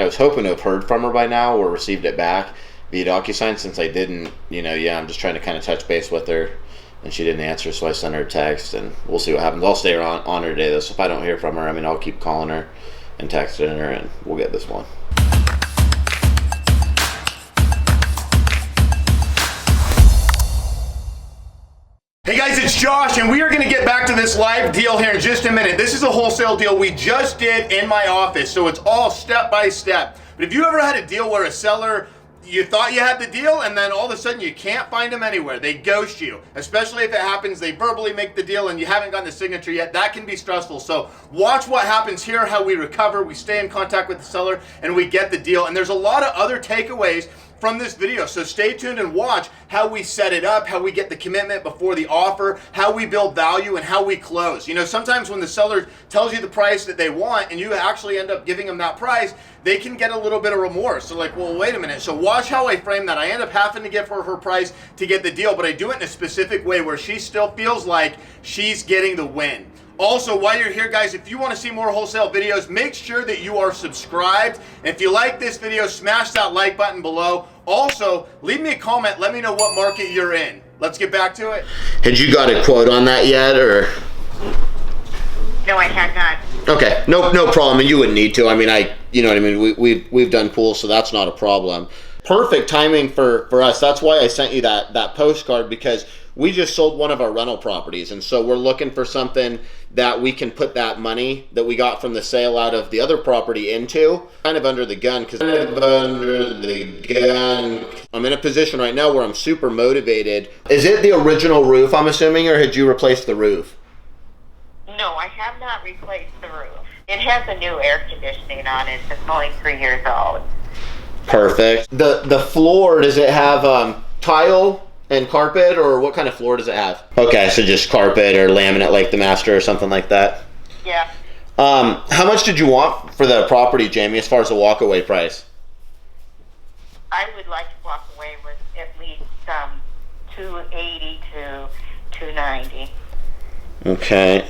I was hoping to have heard from her by now or received it back via DocuSign. Since I didn't, I'm just trying to kind of touch base with her, and she didn't answer, so I sent her a text, and we'll see what happens. I'll stay on her today, though, so if I don't hear from her, I'll keep calling her and texting her, and we'll get this one. Hey guys, it's Josh, and we are going to get back to this live deal here in just a minute. This is a wholesale deal we just did in my office, so it's all step by step. But if you ever had a deal where a seller, you thought you had the deal, and then all of a sudden you can't find them anywhere, they ghost you, especially if it happens, they verbally make the deal and you haven't gotten the signature yet, that can be stressful. So watch what happens here, how we recover, we stay in contact with the seller, and we get the deal. And there's a lot of other takeaways from this video, so stay tuned and watch how we set it up, how we get the commitment before the offer, how we build value, and how we close. Sometimes when the seller tells you the price that they want and you actually end up giving them that price, they can get a little bit of remorse. So like, well, wait a minute. So watch how I frame that. I end up having to give her price to get the deal, but I do it in a specific way where she still feels like she's getting the win. Also, while you're here, guys, if you want to see more wholesale videos, make sure that you are subscribed. And if you like this video, smash that like button below. Also, leave me a comment. Let me know what market you're in. Let's get back to it. Had you got a quote on that yet, or? No, I had not. Okay, no problem. And you wouldn't need to. We've done pools, so that's not a problem. Perfect timing for us. That's why I sent you that postcard, because we just sold one of our rental properties, and so we're looking for something that we can put that money that we got from the sale out of the other property into. Kind of under the gun, I'm in a position right now where I'm super motivated. Is it the original roof, I'm assuming, or had you replaced the roof? No, I have not replaced the roof. It has a new air conditioning on it. It's only 3 years old. Perfect. The floor, does it have tile and carpet, or what kind of floor does it have? Okay, so just carpet or laminate like the master or something like that? Yeah. How much did you want for the property, Jamie, as far as the walkaway price? I would like to walk away with at least $280 to $290. Okay.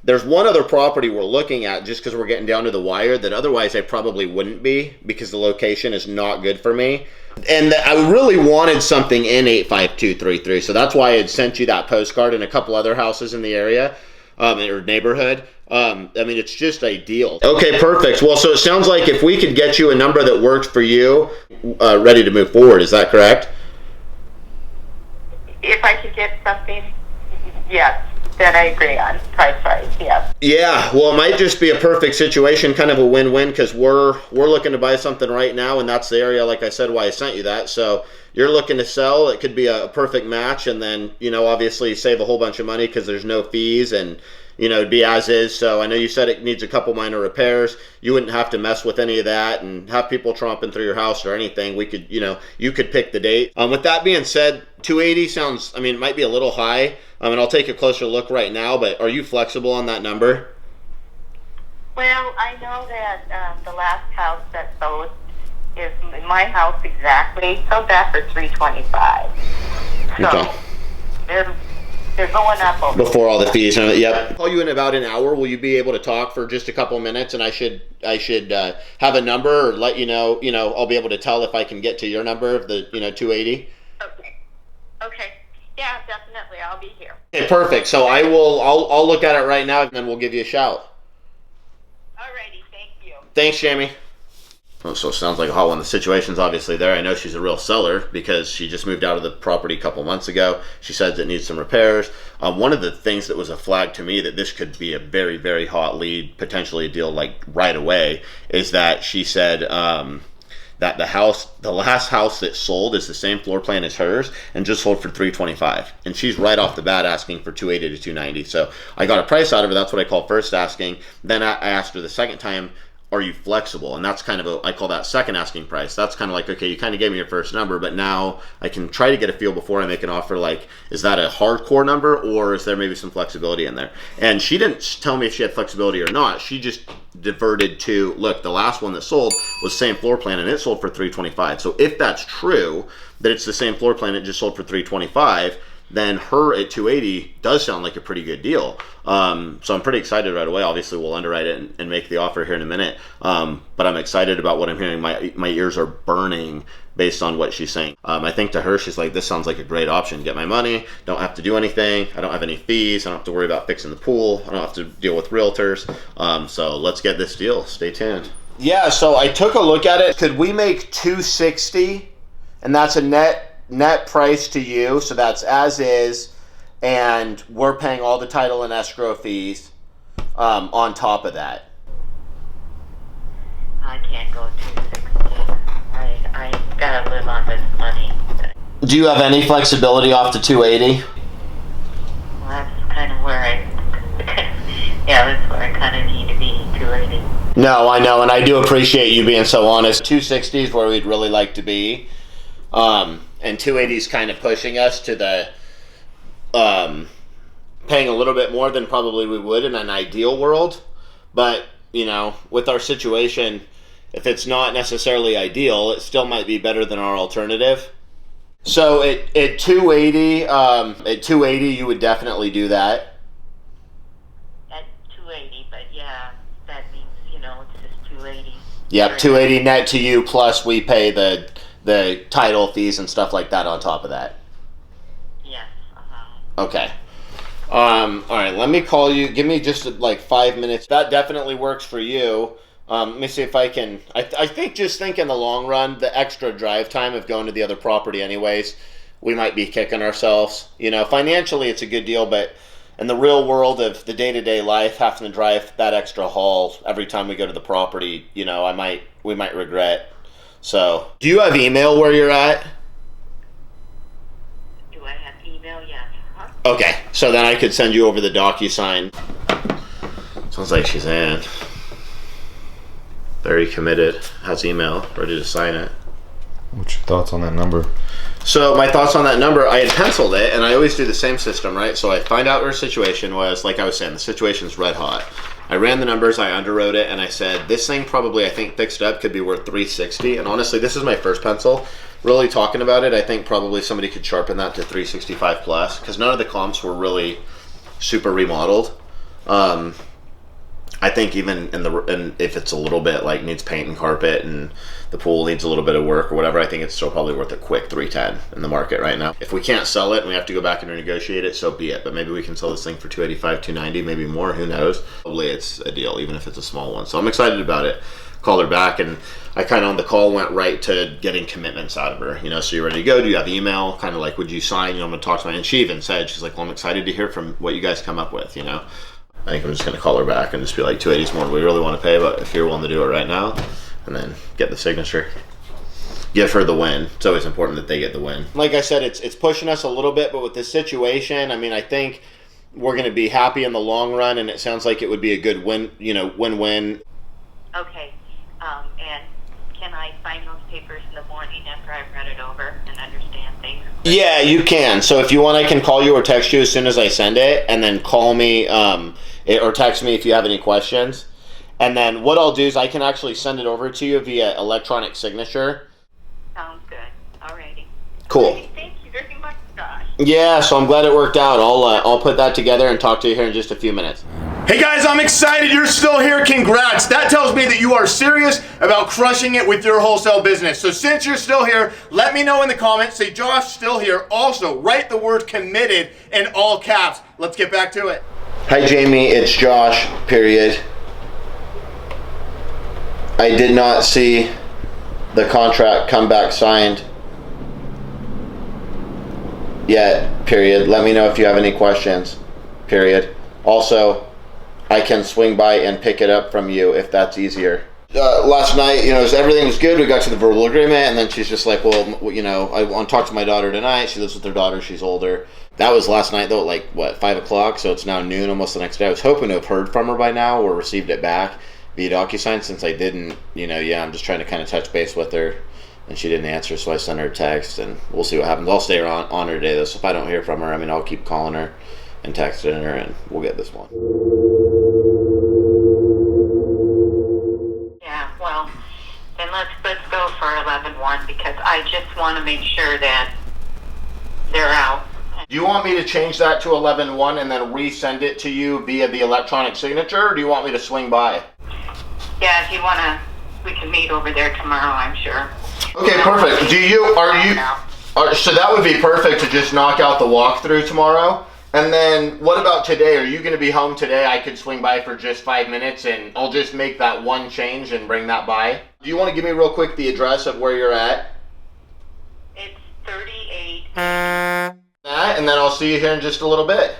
There's one other property we're looking at, just because we're getting down to the wire, that otherwise I probably wouldn't be, because the location is not good for me. And I really wanted something in 85233, so that's why I had sent you that postcard and a couple other houses in the area, or neighborhood. It's just ideal. Okay, perfect. Well, so it sounds like if we could get you a number that works for you, ready to move forward, is that correct? If I could get something, yes. That I agree on, price, yeah. Yeah, well, it might just be a perfect situation, kind of a win-win, because we're looking to buy something right now, and that's the area, like I said, why I sent you that. So you're looking to sell, it could be a perfect match, and then, obviously save a whole bunch of money because there's no fees, and, it'd be as is. So I know you said it needs a couple minor repairs. You wouldn't have to mess with any of that and have people tromping through your house or anything. We could, you could pick the date. With that being said, 280 sounds, it might be a little high. I'll take a closer look right now, but are you flexible on that number? Well, I know that the last house that sold is my house exactly, sold that for $325. So okay. They're going up over before all the fees. Yep. I'll call you in about an hour. Will you be able to talk for just a couple minutes? And I should have a number, or let you know. I'll be able to tell if I can get to your number of the 280. Okay. Yeah, definitely. I'll be here. Okay, perfect. So I'll look at it right now, and then we'll give you a shout. Alrighty. Thank you. Thanks, Jamie. Oh, so it sounds like a hot one. The situation's obviously there. I know she's a real seller because she just moved out of the property a couple months ago. She says it needs some repairs. One of the things that was a flag to me that this could be a very, very hot lead, potentially a deal like right away, is that she said that the last house that sold is the same floor plan as hers and just sold for $325. And she's right off the bat asking for $280 to $290. So I got a price out of her. That's what I call first asking. Then I asked her the second time, are you flexible? And that's kind of I call that second asking price. That's kind of like, okay, you kind of gave me your first number, but now I can try to get a feel before I make an offer, like, is that a hardcore number, or is there maybe some flexibility in there? And she didn't tell me if she had flexibility or not. She just diverted to, look, the last one that sold was same floor plan and it sold for $325. So if that's true, that it's the same floor plan, it just sold for $325, then her at 280 does sound like a pretty good deal. So I'm pretty excited right away. Obviously, we'll underwrite it and make the offer here in a minute. But I'm excited about what I'm hearing. My ears are burning based on what she's saying. I think to her, she's like, this sounds like a great option. Get my money, don't have to do anything. I don't have any fees. I don't have to worry about fixing the pool. I don't have to deal with realtors. So let's get this deal. Stay tuned. Yeah, so I took a look at it. Could we make 260? And that's a net price to you, so that's as is, and we're paying all the title and escrow fees on top of that. I can't go 260. I gotta live on this money. Do you have any flexibility off the 280? Well, that's kind of where yeah, that's where I kind of need to be, 280. No, I know, and I do appreciate you being so honest. 260 is where we'd really like to be. And 280 is kind of pushing us to the paying a little bit more than probably we would in an ideal world. But, you know, with our situation, if it's not necessarily ideal, it still might be better than our alternative. So at 280, you would definitely do that. At 280, but yeah, that means, you know, it's just 280. Yep, 280 net to you, plus we pay the title fees and stuff like that on top of that. Yes. Okay. All right, let me call you. Give me just like 5 minutes. That definitely works for you. Let me see if I can. I think in the long run, the extra drive time of going to the other property anyways, we might be kicking ourselves. You know, financially it's a good deal, but in the real world of the day-to-day life, having to drive that extra haul every time we go to the property, you know, we might regret. So, do you have email where you're at? Do I have email? Yes. Huh? Okay, so then I could send you over the DocuSign. Sounds like she's in. Very committed. Has email, ready to sign it. What's your thoughts on that number? So my thoughts on that number, I had penciled it, and I always do the same system, right? So I find out what her situation was. Like I was saying, the situation's red hot. I ran the numbers, I underwrote it, and I said, this thing probably, I think, fixed up could be worth 360. And honestly, this is my first pencil. Really talking about it, I think probably somebody could sharpen that to 365 plus, because none of the comps were really super remodeled. I think even if it's a little bit like needs paint and carpet and the pool needs a little bit of work or whatever, I think it's still probably worth a quick 310 in the market right now. If we can't sell it and we have to go back and renegotiate it, so be it. But maybe we can sell this thing for 285, 290, maybe more, who knows. Probably it's a deal, even if it's a small one. So I'm excited about it. Called her back, and I kind of on the call went right to getting commitments out of her. You know, so you're ready to go? Do you have email? Kind of like, would you sign? You know, I'm going to talk to my, and she even said, she's like, well, I'm excited to hear from what you guys come up with, you know. I think I'm just going to call her back and just be like, 280 is more than we really want to pay, but if you're willing to do it right now, and then get the signature. Give her the win. It's always important that they get the win. Like I said, it's pushing us a little bit, but with this situation, I mean, I think we're going to be happy in the long run, and it sounds like it would be a good win, you know, win-win. Okay. And can I sign those papers in the morning after I've read it over and understand things? Yeah, you can. So if you want, I can call you or text you as soon as I send it, and then call me or text me if you have any questions. And then what I'll do is I can actually send it over to you via electronic signature. Sounds good. Alrighty. Cool. Okay, thank you very much, Josh. Yeah, so I'm glad it worked out. I'll put that together and talk to you here in just a few minutes. Hey guys, I'm excited you're still here. Congrats. That tells me that you are serious about crushing it with your wholesale business. So since you're still here, let me know in the comments. Say, Josh, still here. Also, write the word committed in all caps. Let's get back to it. Hi, Jamie. It's Josh, period. I did not see the contract come back signed yet, period. Let me know if you have any questions, period. Also, I can swing by and pick it up from you if that's easier. Last night, you know, everything was good. We got to the verbal agreement, and then she's just like, well, you know, I want to talk to my daughter tonight. She lives with her daughter. She's older. That was last night, though, at like, 5 o'clock? So it's now noon, almost the next day. I was hoping to have heard from her by now or received it back via DocuSign. Since I didn't, you know, I'm just trying to kind of touch base with her, and she didn't answer, so I sent her a text, and we'll see what happens. I'll stay on her today, though, so if I don't hear from her, I mean, I'll keep calling her and texting her, and we'll get this one. Yeah, well, then let's go for 11-1 because I just want to make sure that they're out. Do you want me to change that to 11-1 and then resend it to you via the electronic signature, or do you want me to swing by? Yeah, if you want to, we can meet over there tomorrow, I'm sure. Okay, perfect. So that would be perfect to just knock out the walkthrough tomorrow. And then what about today? Are you going to be home today? I could swing by for just 5 minutes and I'll just make that one change and bring that by. Do you want to give me real quick the address of where you're at? It's 38. And then I'll see you here in just a little bit.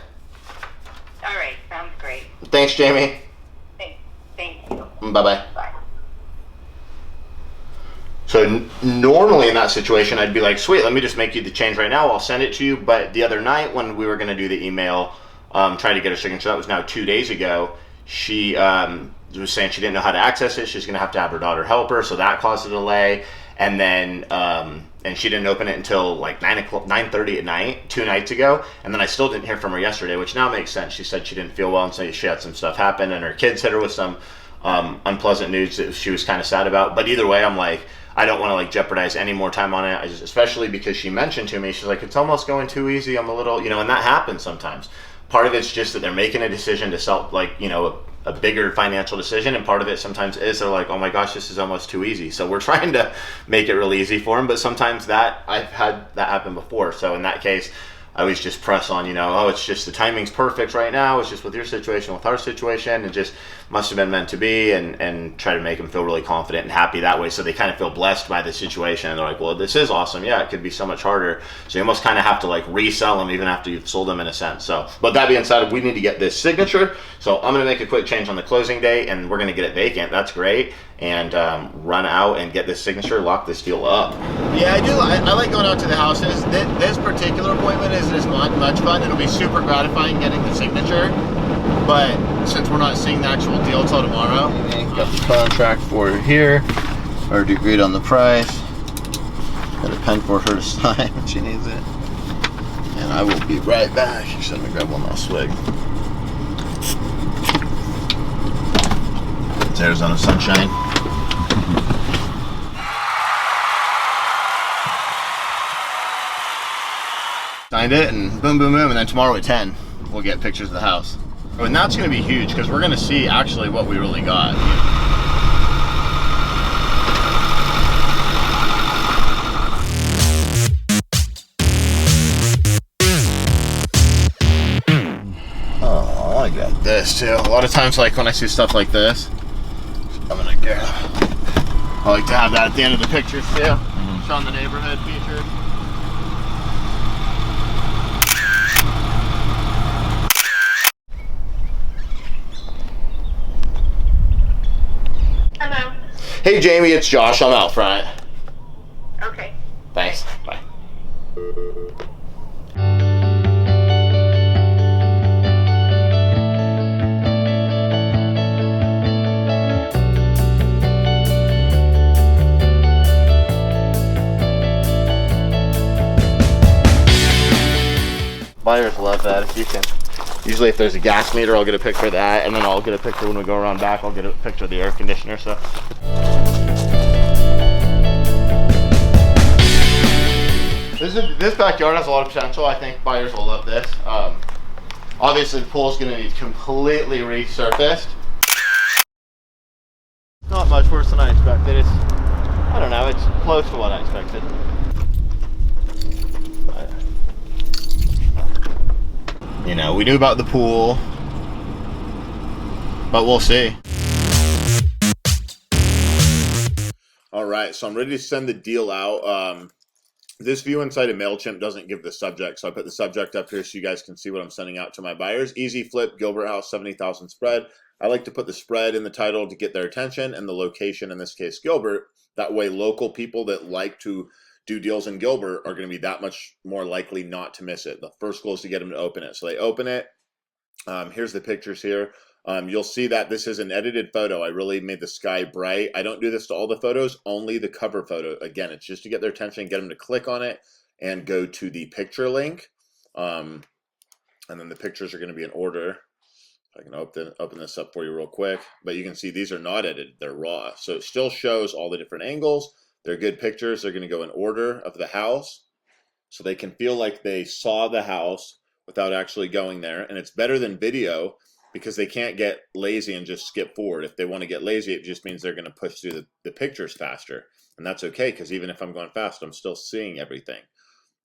All right, sounds great. Thanks, Jamie. Thank you. Bye-bye. Bye. So normally in that situation, I'd be like, sweet, let me just make you the change right now. I'll send it to you. But the other night when we were going to do the email, trying to get her signature, that was now 2 days ago, she was saying she didn't know how to access it. She's going to have her daughter help her. So that caused a delay. And then, and she didn't open it until like 9:30 at night, 2 nights ago. And then I still didn't hear from her yesterday, which now makes sense. She said she didn't feel well and so she had some stuff happen. And her kids hit her with some unpleasant news that she was kind of sad about. But either way, I'm like, I don't want to like jeopardize any more time on it, especially because she mentioned to me, she's like, it's almost going too easy. I'm a little, and that happens sometimes. Part of it's just that they're making a decision to sell, like, a bigger financial decision, and part of it sometimes is they're like, oh my gosh, this is almost too easy. So we're trying to make it really easy for them, but sometimes that I've had that happen before. So in that case, I always just press on, oh, it's just the timing's perfect right now. It's just with your situation, with our situation, it just must have been meant to be, and try to make them feel really confident and happy that way. So they kind of feel blessed by the situation. And they're like, well, this is awesome. Yeah, it could be so much harder. So you almost kind of have to like resell them even after you've sold them in a sense. So, but that being said, we need to get this signature. So I'm going to make a quick change on the closing date and we're going to get it vacant. That's great. And run out and get this signature, lock this deal up. Yeah, I do. I like going out to the houses. This particular appointment isn't much fun. It'll be super gratifying getting the signature. But since we're not seeing the actual deal till tomorrow, got the contract for her here. Already agreed on the price. Got a pen for her to sign when she needs it. And I will be right back. She said, let me grab one last swig. It's Arizona sunshine. Signed it and boom, boom, boom. And then tomorrow at 10, we'll get pictures of the house. And that's going to be huge because we're going to see actually what we really got. Oh, I got this too. A lot of times, like when I see stuff like this, I'm going to get. I like to have that at the end of the pictures too. Showing the neighborhood featured. Hello. Hey Jamie, it's Josh. I'm out front. Okay. Thanks. Bye. Buyers love that. If you can, usually if there's a gas meter, I'll get a picture of that, and then I'll get a picture when we go around back. I'll get a picture of the air conditioner. So. This backyard has a lot of potential. I think buyers will love this. Obviously, the pool's going to need completely resurfaced. Not much worse than I expected. I don't know, it's close to what I expected. We knew about the pool, but we'll see. All right, so I'm ready to send the deal out. This view inside of MailChimp doesn't give the subject, so I put the subject up here so you guys can see what I'm sending out to my buyers. Easy flip, Gilbert House, 70,000 spread. I like to put the spread in the title to get their attention, and the location, in this case, Gilbert. That way, local people that like to do deals in Gilbert are going to be that much more likely not to miss it. The first goal is to get them to open it. So they open it. Here's the pictures here. You'll see that this is an edited photo. I really made the sky bright. I don't do this to all the photos, only the cover photo. Again, it's just to get their attention, get them to click on it and go to the picture link. And then the pictures are going to be in order. I can open this up for you real quick, but you can see these are not edited. They're raw. So it still shows all the different angles. They're good pictures. They're going to go in order of the house. so they can feel like they saw the house without actually going there. And it's better than video because they can't get lazy and just skip forward. If they want to get lazy, it just means they're going to push through the pictures faster. And that's okay, because even if I'm going fast, I'm still seeing everything,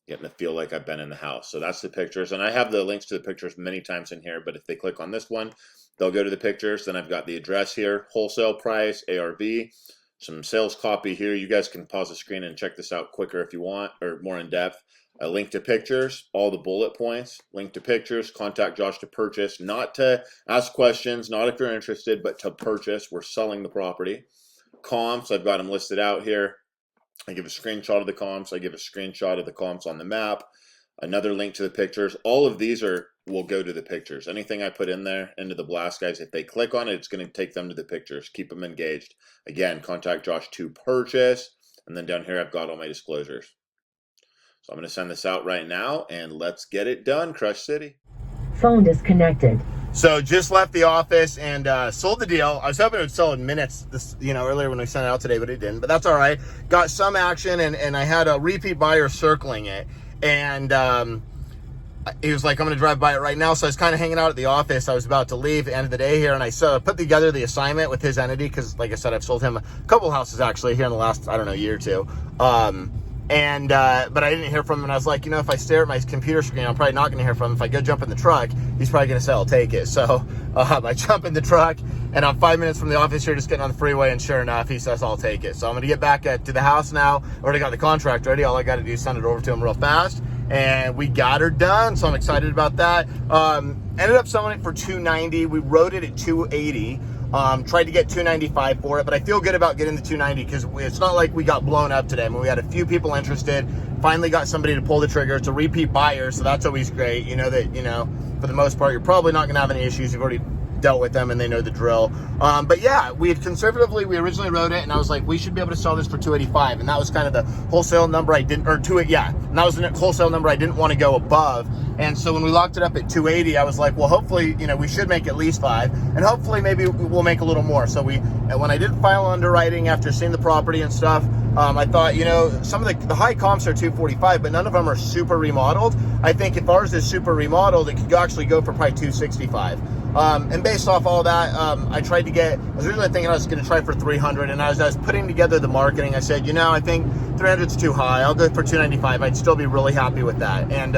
getting to feel like I've been in the house. So that's the pictures. And I have the links to the pictures many times in here, but if they click on this one, they'll go to the pictures. Then I've got the address here, wholesale price, ARV, some sales copy here. You guys can pause the screen and check this out quicker if you want, or more in depth. A link to pictures, all the bullet points, link to pictures, contact Josh to purchase, not to ask questions, not if you're interested, but to purchase. We're selling the property. Comps, I've got them listed out here. I give a screenshot of the comps. I give a screenshot of the comps on the map. Another link to the pictures. All of these will go to the pictures. Anything I put in there, into the blast, guys, if they click on it, it's going to take them to the pictures. Keep them engaged. Again, contact Josh to purchase. And then down here, I've got all my disclosures. So I'm going to send this out right now, and let's get it done, Crush City. Phone disconnected. So just left the office and sold the deal. I was hoping it would sell in minutes, earlier when we sent it out today, but it didn't. But that's all right. Got some action, and I had a repeat buyer circling it. And he was like, I'm going to drive by it right now. So I was kind of hanging out at the office. I was about to leave at the end of the day here, and I put together the assignment with his entity because, like I said, I've sold him a couple houses actually here in the last, year or two. But I didn't hear from him, and I was like, if I stare at my computer screen, I'm probably not going to hear from him. If I go jump in the truck, he's probably going to say, I'll take it. So I jump in the truck, and I'm 5 minutes from the office here, just getting on the freeway, and sure enough, he says, I'll take it. So I'm going to get back to the house now. Already got the contract ready. All I got to do is send it over to him real fast, and we got her done, so I'm excited about that. Ended up selling it for $290. We wrote it at $280. Tried to get $295 for it, but I feel good about getting the $290 because it's not like we got blown up today. I mean, we had a few people interested, finally got somebody to pull the trigger. It's a repeat buyer, so that's always great. For the most part, you're probably not going to have any issues. You've already dealt with them and they know the drill. But yeah, we originally wrote it, and I was like, we should be able to sell this for $285, and that was kind of the wholesale number and that was the wholesale number I didn't want to go above. And so when we locked it up at $280, I was like, well, hopefully, we should make at least $5, and hopefully maybe we'll make a little more. So when I did final underwriting after seeing the property and stuff, I thought, some of the high comps are $245, but none of them are super remodeled. I think if ours is super remodeled, it could actually go for probably $265. And based off all that, I was originally thinking I was going to try for $300, and as I was putting together the marketing, I said, I think $300's too high. I'll go for $295. I'd still be really happy with that. And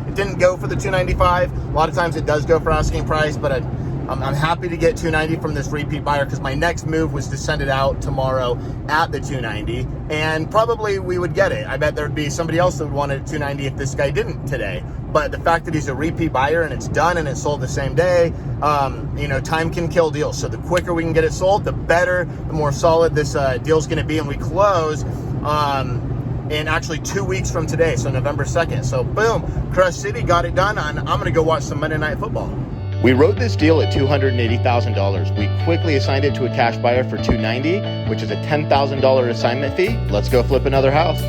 it didn't go for the $295. A lot of times it does go for asking price, but I'm happy to get $290 from this repeat buyer because my next move was to send it out tomorrow at the $290, and probably we would get it. I bet there'd be somebody else that would want it at $290 if this guy didn't today. But the fact that he's a repeat buyer and it's done and it's sold the same day, time can kill deals. So the quicker we can get it sold, the better, the more solid this deal's going to be. And we close in actually 2 weeks from today, so November 2nd. So boom, Crush City got it done, and I'm going to go watch some Monday Night Football. We wrote this deal at $280,000. We quickly assigned it to a cash buyer for $290, which is a $10,000 assignment fee. Let's go flip another house.